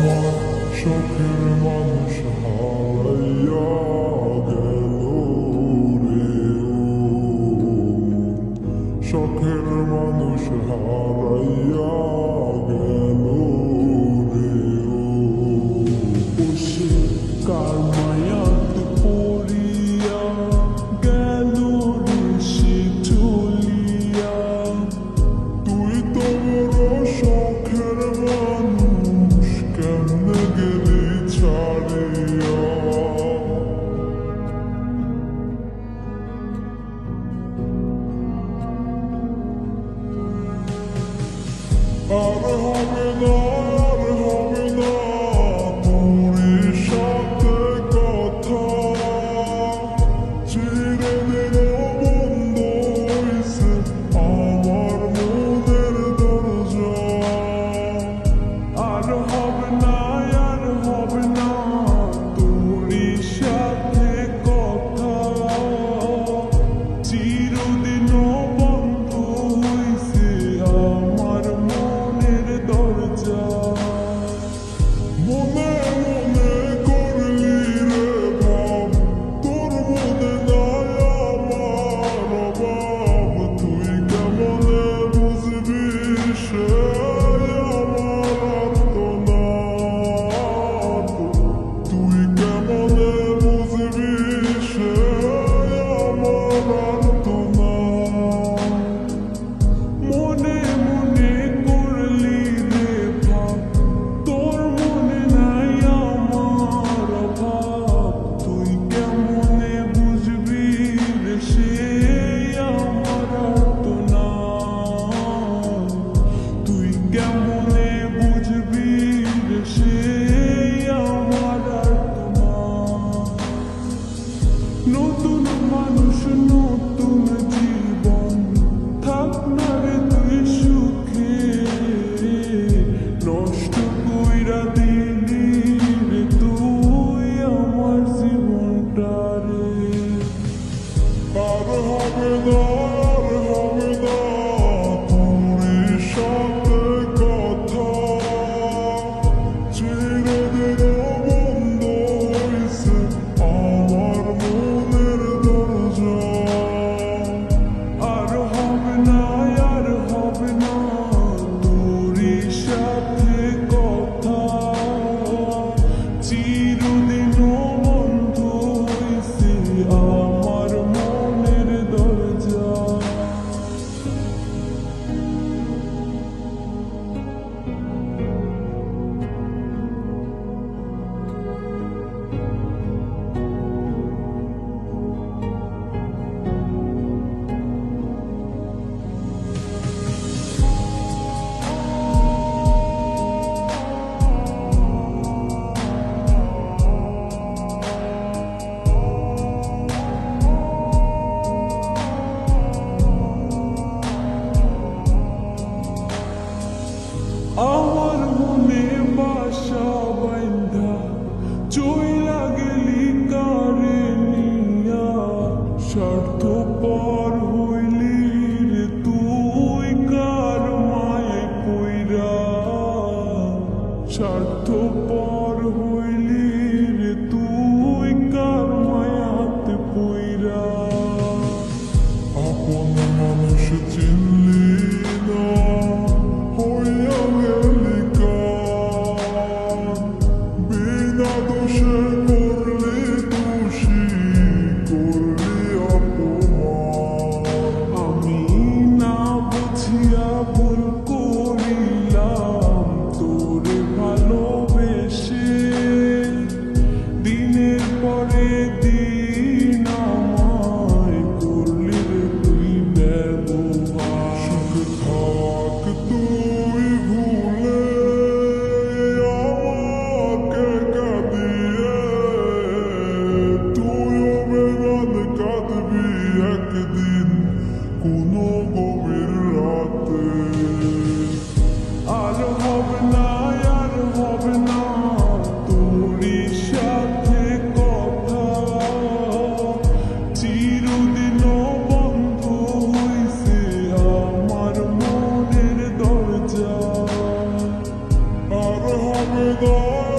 আমার শখের মানুষ হারাইয়া গেল রে শখের মানুষ হারাইয়া গেল রে বসে কার মায়াত পড়িয়া গেল রে সে চলিয়া তুই তো বড় শখের মানুষ কেমনে গেলি ছাড়িয়া আর হবে না তোর সাথে কথা চিরদিন বন্ধ হইছে আমার মনের দরজা আর হবে না তোর সাথে কথা চিরদিন বন্ধ হইছে আমার মনের দরজা মনে মনে করলি রে ভাব তোর মনে নাই আমার অভাব তুই কেমনে বুঝবি সে আমার আর্তনাদ তুই কেমনে বুঝবি সে আমার আর্তনাদ মনে মনে করলি রে ভাব তোর মনে নাই আমার অভাব তুই কেমনে বুঝবি রে সে আমার আর্তনাদ তুই কেমনে বুঝবি রে সে আমার আর্তনাদ নতুন মানুষ নতুন জীবন থাক না রে তুই সুখে নষ্ট কইরা দিলি রে তুই আমার জীবনটা রে আর হবে না তোর সাথে কথা চিরদিন বন্ধ হইছে আমার মনের দরজা আর হবে না তোর সাথে কথা চিরদিন বন্ধ হইছে আমার মনের দরজা আমার মনে বাসা বান্ধা চইলা গেলি কারে নিয়া স্বার্থপর হইলি রে তুই কার মায়ে পইরা স্বার্থপর হইলি রে তুই কার মায়াতে পইরা আপন মানুষ চিনলি না হইয়া গেলি কার বিনা দোষে করলি দোষী করলি অপমান আমি না বুঝিয়া ভুল করিলাম তোরে ভালোবেসে হৃদয়